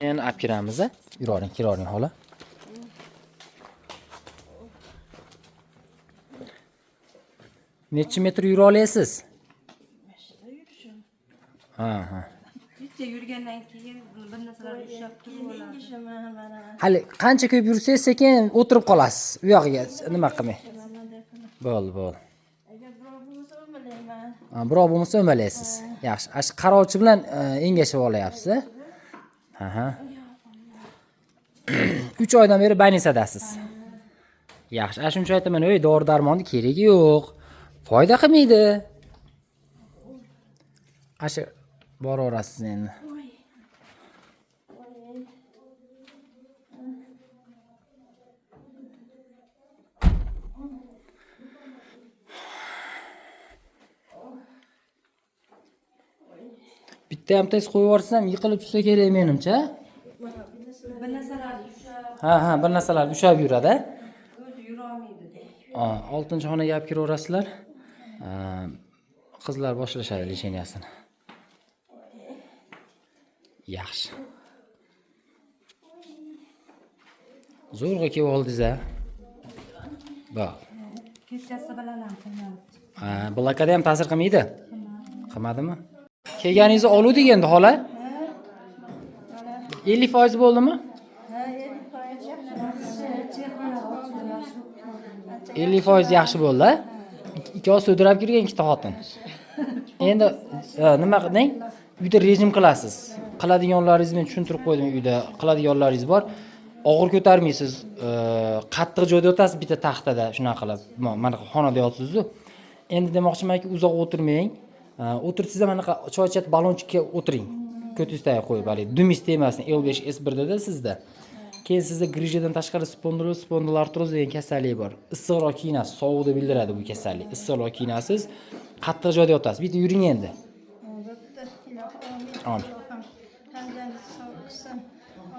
Endi olib kiramiz. Yuravering, xola. Necha metr yura olasiz? Ha. Necha yurgandan keyin bir narsalar ushlab turib oladi. Hali qancha ko'p yursangiz sekin o'tirib qolasiz. U yog'iga nima qilmay. Bo'ldi. Agar birov bo'lmasa o'malayman. Birov bo'lmasa o'malaysiz. Yaxshi. Ash qarovchi bilan engashib olyapsiz. Aha. 3 oydan beri больницадasiz. Yaxshi. Shuncha aytaman, "Ey, dori-darmonni keragi yo'q. Foyda qilmaydi." Ashi boraverasiz endi. Bitta ham tez qo'yib yuborsam yiqilib tushsa kerak menimcha. Bir narsalar ushlab, Ha, bir narsalar ushab yuradi. o'zi yura olmaydi. 6-xonaga olib kiraverasizlar. Qizlar boshlashadi lecheniyasini. Yaxshi. Zo'rg'a kelib oldingiz-a? Bor. Kechasi bilan ham qilmayapti. Blokada ham ta'sir qilmaydi? Qilmadimi? Kelganingizni oluvdik endi, xola. 50% bo'ldimi? 50% yaxshi bo'ldi. 2 oy so'dirab kirgan ikkita xotin. Endi nima qiling? Uyda rejim qilasiz. Qiladiganlaringizni tushuntirib qo'ydim uyda. Qiladiganlaringiz bor. Og'ir ko'tarmaysiz. Qattiq joyda yotasiz bitta taxtada, shunaqa qilib. Mana xonada yotasiz-ku. Endi demoqchimanki, uzoq o'tirmang. O'tirsangiz ham anaqa choy ichat balonchikka o'tiring. Ko'tingizga qo'yib olay. Dumingiz tegmasin. L5 S1 da sizda. Keyin sizda grijadan tashqari spondiloartroz degan kasallik bor. Issiqroq kiyinasiz, sovuqni bildiradi bu kasallik. Issiqroq kiyinasiz, qattiq joyda yotasiz. Bitta yuring endi. Amin.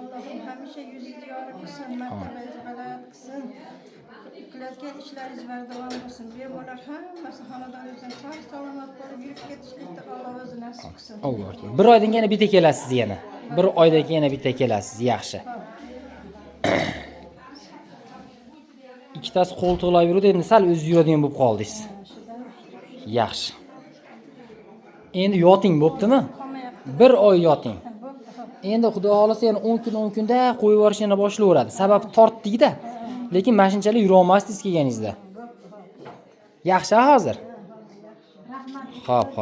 Allohim hamisha yuzingizni yorib qilsin, martabangizni baland qilsin. Qilayotgan ishlaringiz bardavom bo'lsin. Bemorlar hammasi xonadoningizdan sog' salomat bo'lib yurib ketishlikni Alloh o'zi nasib qilsin. Alloh. Bir oydan keyin bitta kelasiz yana. Bir oydan keyin bitta kelasiz, yaxshi. Ikkitasi qo'ltiqlab yurdi, endi sal o'zi yuradigan bo'lib qoldingiz. Yaxshi. Endi yoting bo'ptimi? Bir oy yoting. Endi xudo xolasa yana 10 kunda qo'yib yuborish yana boshlayveradi. Sabab tortdik-da. Lekin mashinchalik yura olmasdingiz kelganingizda. Yaxshi hozir. Xo'p.